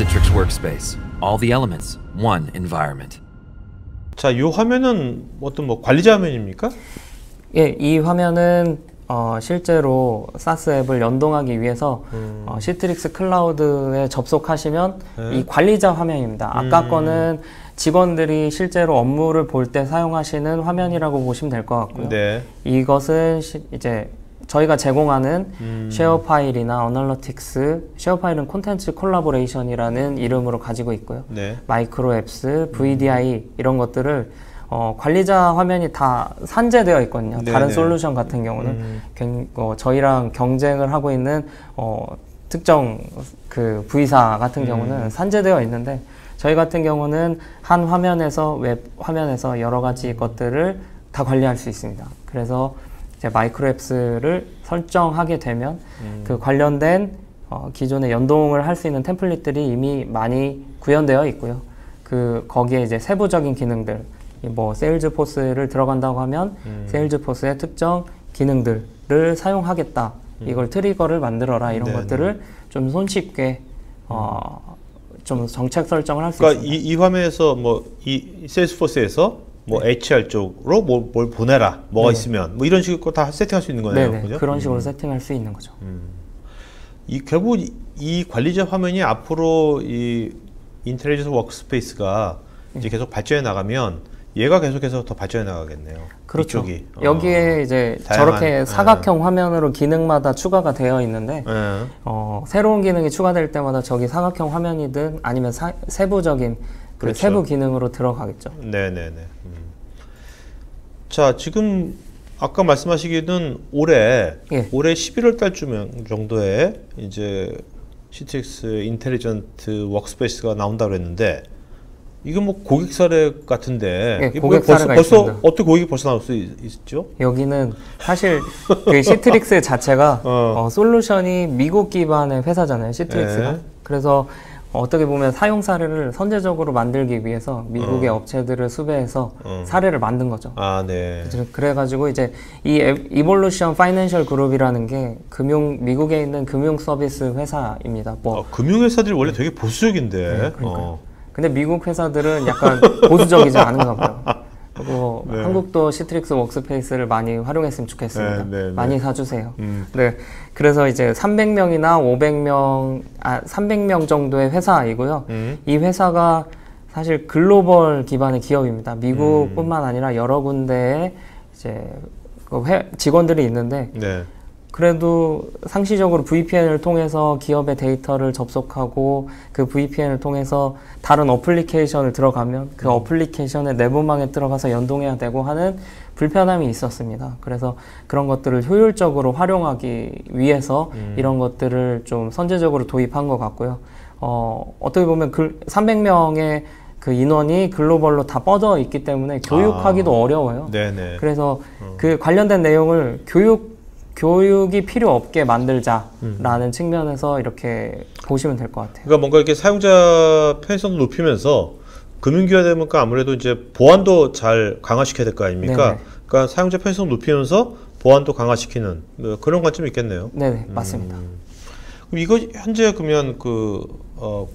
Citrix Workspace. All the elements, one environment. 자, 이 화면은 어떤 뭐 관리자 화면입니까? 예, 이 화면은 실제로 SaaS 앱을 연동하기 위해서 시트릭스 클라우드에 접속하시면 이 관리자 화면입니다. 아까 거는 직원들이 실제로 업무를 볼 때 사용하시는 화면이라고 보시면 될 것 같고요. 네. 이것은 이제 저희가 제공하는 쉐어 파일이나 어널러틱스, 쉐어 파일은 콘텐츠 콜라보레이션이라는 이름으로 가지고 있고요. 네. 마이크로 앱스, VDI 이런 것들을 관리자 화면이 다 산재되어 있거든요. 네네. 다른 솔루션 같은 경우는 저희랑 경쟁을 하고 있는 특정 그 V사 같은 경우는 산재되어 있는데 저희 같은 경우는 한 화면에서 웹 화면에서 여러 가지 것들을 다 관리할 수 있습니다. 그래서 이제 마이크로 앱스를 설정하게 되면 그 관련된 기존에 연동을 할 수 있는 템플릿들이 이미 많이 구현되어 있고요. 거기에 이제 세부적인 기능들, 뭐 세일즈포스를 들어간다고 하면 세일즈포스의 특정 기능들을 사용하겠다. 이걸 트리거를 만들어라 이런 네네. 것들을 좀 손쉽게 좀 정책 설정을 할 수 그러니까 있습니다. 이 화면에서 뭐 이 세일즈포스에서 뭐 HR 쪽으로 뭘 보내라, 뭐가 네. 있으면 뭐 이런 식으로 다 세팅할 수 있는 거네요. 네네, 그죠? 그런 식으로 세팅할 수 있는 거죠. 결국 이 관리자 화면이 앞으로 이 인텔리전스 워크스페이스가 이제 계속 발전해 나가면 얘가 계속해서 더 발전해 나가겠네요. 그렇죠. 이쪽이. 여기에 이제 저렇게 사각형 화면으로 기능마다 추가가 되어 있는데 새로운 기능이 추가될 때마다 저기 사각형 화면이든 아니면 세부적인 그렇죠. 세부 기능으로 들어가겠죠. 네네네. 자, 지금 아까 말씀하시기는 올해 11월 달쯤 정도에 이제 시트릭스 인텔리전트 워크스페이스가 나온다고 했는데 이건 뭐 고객 사례 같은데 고객 사례가 있습니다. 어떻게 고객이 벌써 나올 수 있죠? 여기는 사실 그 시트릭스 자체가 솔루션이 미국 기반의 회사잖아요. 시트릭스가. 그래서 어떻게 보면 사용 사례를 선제적으로 만들기 위해서 미국의 업체들을 수배해서 사례를 만든 거죠. 아, 네. 그래가지고 이제 이 이볼루션 파이낸셜 그룹이라는 게 미국에 있는 금융 서비스 회사입니다. 금융 회사들이 원래 되게 보수적인데. 네, 근데 미국 회사들은 약간 보수적이지 않은가 봐요. 그리고 한국도 시트릭스 워크스페이스를 많이 활용했으면 좋겠습니다. 많이 사주세요. 네, 그래서 이제 300명이나 300명 정도의 회사이고요. 이 회사가 사실 글로벌 기반의 기업입니다. 미국뿐만 아니라 여러 군데에 이제 직원들이 있는데 그래도 상시적으로 VPN을 통해서 기업의 데이터를 접속하고 그 VPN을 통해서 다른 어플리케이션을 들어가면 그 어플리케이션의 내부망에 들어가서 연동해야 되고 하는 불편함이 있었습니다. 그래서 그런 것들을 효율적으로 활용하기 위해서 이런 것들을 좀 선제적으로 도입한 것 같고요. 어떻게 보면 300명의 그 인원이 글로벌로 다 뻗어 있기 때문에 교육하기도 어려워요. 그래서 그 관련된 내용을 교육이 필요 없게 만들자라는 측면에서 이렇게 보시면 될 것 같아요. 그러니까 뭔가 이렇게 사용자 편의성도 높이면서 금융기관 되면 아무래도 이제 보안도 잘 강화시켜야 될 거 아닙니까? 그러니까 사용자 편의성 높이면서 보안도 강화시키는 그런 관점이 있겠네요. 네네, 맞습니다. 그럼 이거 현재 그러면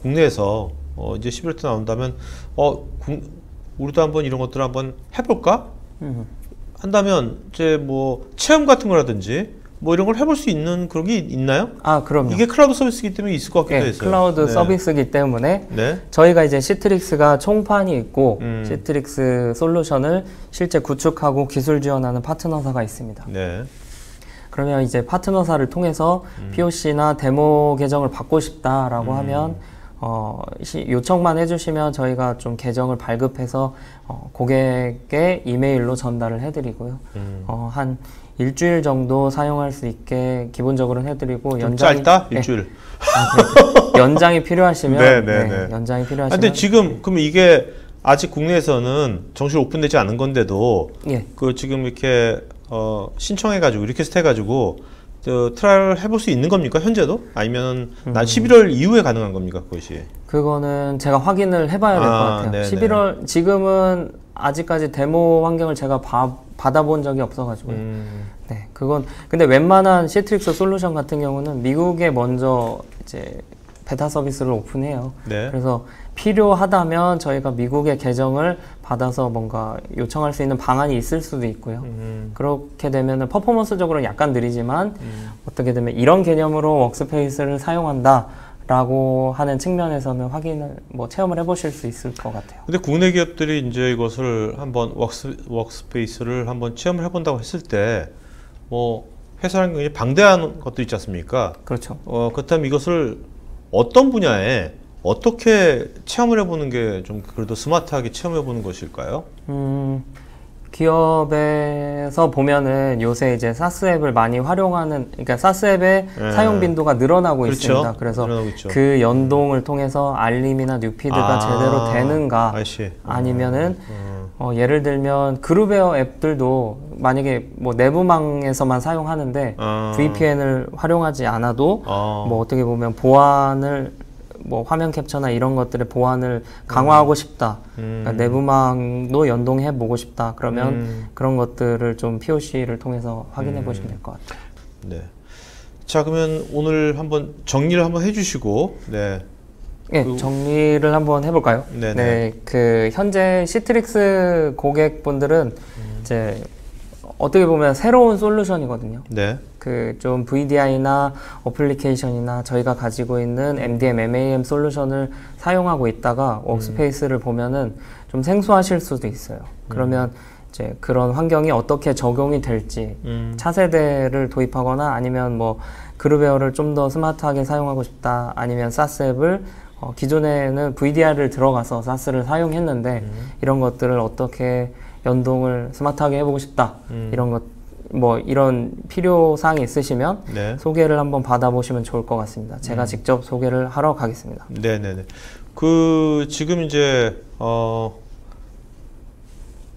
국내에서 이제 11월 때 나온다면 우리도 한번 이런 것들을 한번 해볼까? 한다면 이제 뭐 체험 같은 거라든지 뭐 이런 걸 해볼 수 있는 그런 게 있나요? 아, 그럼요. 이게 클라우드 서비스이기 때문에 있을 것 같기도 해서. 클라우드 서비스이기 때문에 저희가 이제 시트릭스가 총판이 있고 시트릭스 솔루션을 실제 구축하고 기술 지원하는 파트너사가 있습니다. 그러면 이제 파트너사를 통해서 POC나 데모 계정을 받고 싶다라고 하면 요청만 해주시면 저희가 좀 계정을 발급해서 고객의 이메일로 전달을 해드리고요. 한 일주일 정도 사용할 수 있게 기본적으로는 해드리고 연장이 짧다? 일주일. 연장이 필요하시면 연장이 필요하시면. 근데 지금 그럼 이게 아직 국내에서는 정식 오픈되지 않은 건데도 그 지금 이렇게 신청해가지고 리퀘스트 해가지고 트라이를 해볼 수 있는 겁니까? 현재도? 아니면 난 11월 이후에 가능한 겁니까? 그것이? 그거는 제가 확인을 해봐야 될 것 같아요. 11월 지금은 아직까지 데모 환경을 제가 받아본 적이 없어가지고요. 그건 근데 웬만한 시트릭스 솔루션 같은 경우는 미국에 먼저 이제 베타 서비스를 오픈해요. 네. 그래서 필요하다면 저희가 미국의 계정을 받아서 뭔가 요청할 수 있는 방안이 있을 수도 있고요. 그렇게 되면 퍼포먼스적으로 약간 느리지만 어떻게 되면 이런 개념으로 워크스페이스를 사용한다 라고 하는 측면에서는 확인을 체험을 해보실 수 있을 것 같아요. 근데 국내 기업들이 이제 이것을 한번 워크스페이스를 한번 체험을 해본다고 했을 때 회사는 굉장히 방대한 것도 있지 않습니까? 그렇죠. 그렇다면 이것을 어떤 분야에 어떻게 체험을 해보는 게 좀 그래도 스마트하게 체험해보는 것일까요? 기업에서 보면은 요새 이제 사스 앱을 많이 활용하는, 그러니까 사스 앱의 사용 빈도가 늘어나고 그렇죠. 있습니다. 그래서 그 연동을 통해서 알림이나 뉴피드가 제대로 되는가, 아니면은 예를 들면 그룹웨어 앱들도 만약에 내부망에서만 사용하는데 VPN을 활용하지 않아도 어떻게 보면 보안을 화면 캡처나 이런 것들의 보안을 강화하고 싶다. 그러니까 내부망도 연동해 보고 싶다. 그러면 그런 것들을 좀 POC를 통해서 확인해 보시면 될 것 같아요. 네. 자, 그러면 오늘 한번 정리를 한번 해주시고, 네. 네, 정리를 한번 해볼까요? 네네. 네, 그 현재 시트릭스 고객분들은 이제 어떻게 보면 새로운 솔루션이거든요. 네. 그 좀 VDI나 어플리케이션이나 저희가 가지고 있는 MDM, MAM 솔루션을 사용하고 있다가 워크스페이스를 보면은 좀 생소하실 수도 있어요. 그러면 이제 그런 환경이 어떻게 적용이 될지 차세대를 도입하거나 아니면 그룹웨어를 좀 더 스마트하게 사용하고 싶다, 아니면 사스 앱을 기존에는 VDI를 들어가서 사스를 사용했는데 이런 것들을 어떻게 연동을 스마트하게 해보고 싶다, 이런 것 이런 필요사항이 있으시면 네. 소개를 한번 받아보시면 좋을 것 같습니다. 제가 직접 소개를 하러 가겠습니다. 네네네. 지금 이제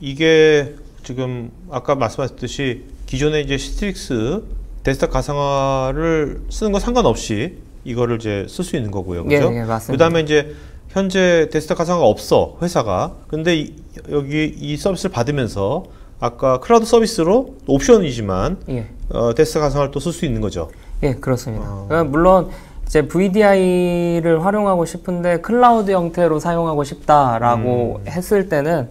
이게 지금 아까 말씀하셨듯이 기존에 이제 시트릭스 데스크탑 가상화를 쓰는 건 상관없이 이거를 이제 쓸 수 있는 거고요. 그죠? 네, 맞습니다. 그 다음에 이제 현재 데스크탑 가상화가 없어, 회사가. 근데 여기 이 서비스를 받으면서 아까 클라우드 서비스로 옵션이지만 데스크탑 가상화를 또 쓸 수 있는 거죠. 예, 그렇습니다. 그러니까 물론 이제 VDI를 활용하고 싶은데 클라우드 형태로 사용하고 싶다라고 했을 때는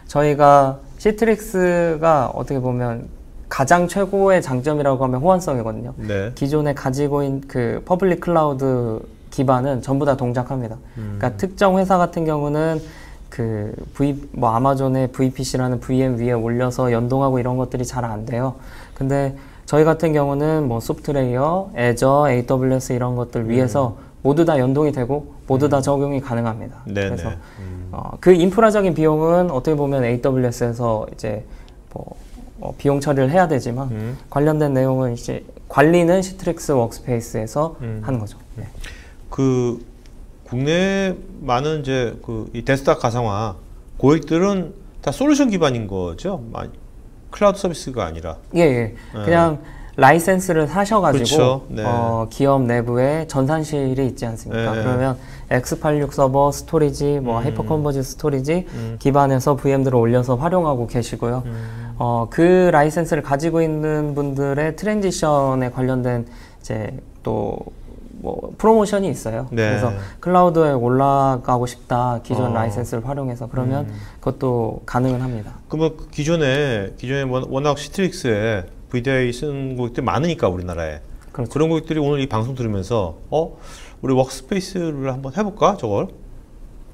저희가 시트릭스가 어떻게 보면 가장 최고의 장점이라고 하면 호환성이거든요. 네. 기존에 가지고 있는 그 퍼블릭 클라우드 기반은 전부 다 동작합니다. 그러니까 특정 회사 같은 경우는 그 아마존의 VPC라는 VM 위에 올려서 연동하고 이런 것들이 잘 안 돼요. 근데 저희 같은 경우는 소프트레이어, 애저, AWS 이런 것들 위에서 모두 다 연동이 되고 모두 다 적용이 가능합니다. 네네. 그래서 그 인프라적인 비용은 어떻게 보면 AWS에서 이제 비용 처리를 해야 되지만 관련된 내용은 이제 관리는 시트릭스 워크스페이스에서 하는 거죠. 네. 국내 많은 이제 이 데스크탑 가상화 고객들은 다 솔루션 기반인 거죠? 클라우드 서비스가 아니라. 예. 그냥 라이센스를 사셔가지고 그렇죠. 네. 기업 내부에 전산실이 있지 않습니까? 네. 그러면 x86 서버 스토리지, 하이퍼 컨버지 스토리지 기반에서 VM들을 올려서 활용하고 계시고요. 그 라이센스를 가지고 있는 분들의 트랜지션에 관련된 이제 또 프로모션이 있어요. 네. 그래서 클라우드에 올라가고 싶다, 기존 라이센스를 활용해서, 그러면 그것도 가능은 합니다. 그러면 기존에 워낙 시트릭스에 VDI 쓰는 고객들이 많으니까 우리나라에. 그렇죠. 그런 고객들이 오늘 이 방송 들으면서 우리 워크스페이스를 한번 해볼까 저걸?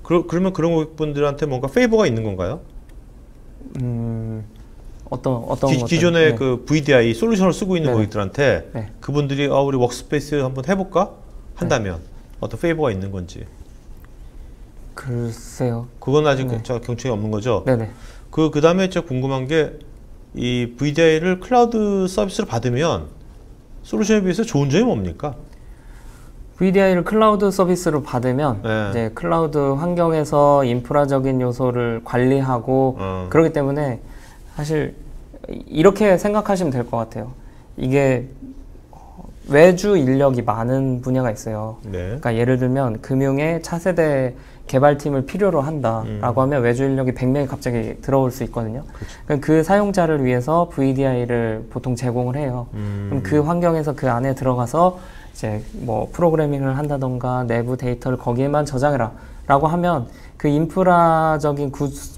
그러면 그런 고객분들한테 뭔가 페이버가 있는 건가요? 어떤 기존에 네. 그 VDI 솔루션을 쓰고 있는 네네. 고객들한테 네. 그분들이 우리 워크스페이스 한번 해볼까 한다면 어떤 페이버가 있는 건지. 글쎄요. 그건 아직 경청이 없는 거죠. 네네. 그 다음에 제가 궁금한 게 이 VDI를 클라우드 서비스를 받으면 솔루션에 비해서 좋은 점이 뭡니까? VDI를 클라우드 서비스로 받으면 네. 이제 클라우드 환경에서 인프라적인 요소를 관리하고 그렇기 때문에 사실 이렇게 생각하시면 될 것 같아요. 이게 외주 인력이 많은 분야가 있어요. 네. 그러니까 예를 들면 금융의 차세대 개발팀을 필요로 한다라고 하면 외주 인력이 100명이 갑자기 들어올 수 있거든요. 그러니까 그 사용자를 위해서 VDI를 보통 제공을 해요. 그럼 그 환경에서 그 안에 들어가서 이제 뭐 프로그래밍을 한다던가 내부 데이터를 거기에만 저장해라 라고 하면 그 인프라적인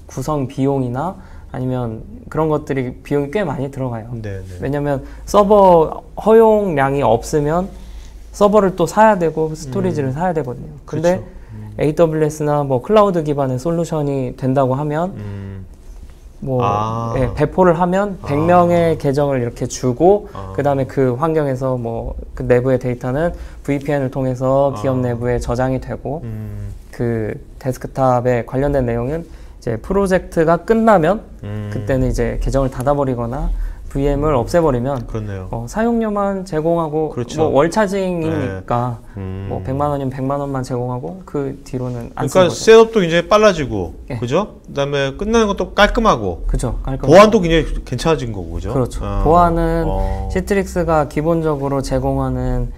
구성 비용이나 아니면 그런 것들이 비용이 꽤 많이 들어가요. 네네. 왜냐면 서버 허용량이 없으면 서버를 또 사야 되고 스토리지를 사야 되거든요. 근데 그렇죠. AWS나 뭐 클라우드 기반의 솔루션이 된다고 하면 뭐 예, 배포를 하면 100명의 계정을 이렇게 주고 그 다음에 그 환경에서 뭐 그 내부의 데이터는 VPN을 통해서 기업 내부에 저장이 되고 그 데스크탑에 관련된 내용은 이제 프로젝트가 끝나면 그때는 이제 계정을 닫아버리거나 VM을 없애버리면 사용료만 제공하고 그렇죠. 뭐 월차징이니까 뭐 100만 원이면 100만 원만 제공하고 그 뒤로는 안 그러니까 셋업도 굉장히 빨라지고 네. 그죠? 그다음에 끝나는 것도 깔끔하고 그죠? 깔끔하고. 보안도 굉장히 괜찮아진 거고 그죠? 그렇죠. 보안은 시트릭스가 기본적으로 제공하는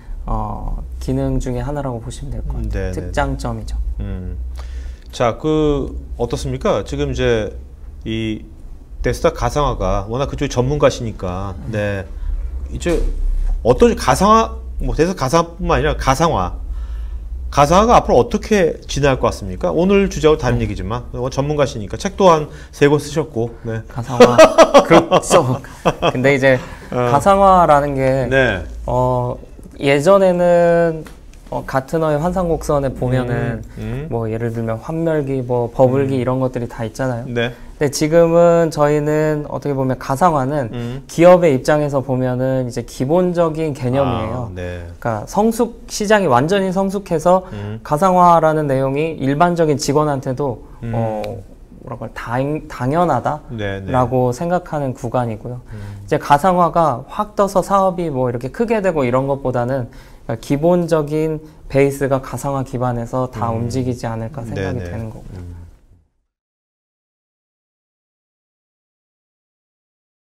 기능 중에 하나라고 보시면 될 것 같아요. 네네네. 특장점이죠. 자, 어떻습니까? 지금 이제 이 데스크탑 가상화가 워낙 그쪽이 전문가시니까 네 이제 어떤 가상화 뭐 데스크탑 가상화뿐만 아니라 가상화가 앞으로 어떻게 진행할 것 같습니까? 오늘 주제하고 다른 얘기지만 전문가시니까 책도 한 3권 쓰셨고 네. 가상화 그렇죠. 근데 이제 가상화라는 게 네. 예전에는 가트너의 환상곡선에 보면은 뭐 예를 들면 환멸기, 뭐 버블기 이런 것들이 다 있잖아요. 네. 근데 지금은 저희는 어떻게 보면 가상화는 기업의 입장에서 보면은 이제 기본적인 개념이에요. 네. 그러니까 시장이 완전히 성숙해서 가상화라는 내용이 일반적인 직원한테도 뭐라고 당연하다라고 생각하는 구간이고요. 이제 가상화가 확 떠서 사업이 뭐 이렇게 크게 되고 이런 것보다는 그러니까 기본적인 베이스가 가상화 기반에서 다 움직이지 않을까 생각이 되는 거고요.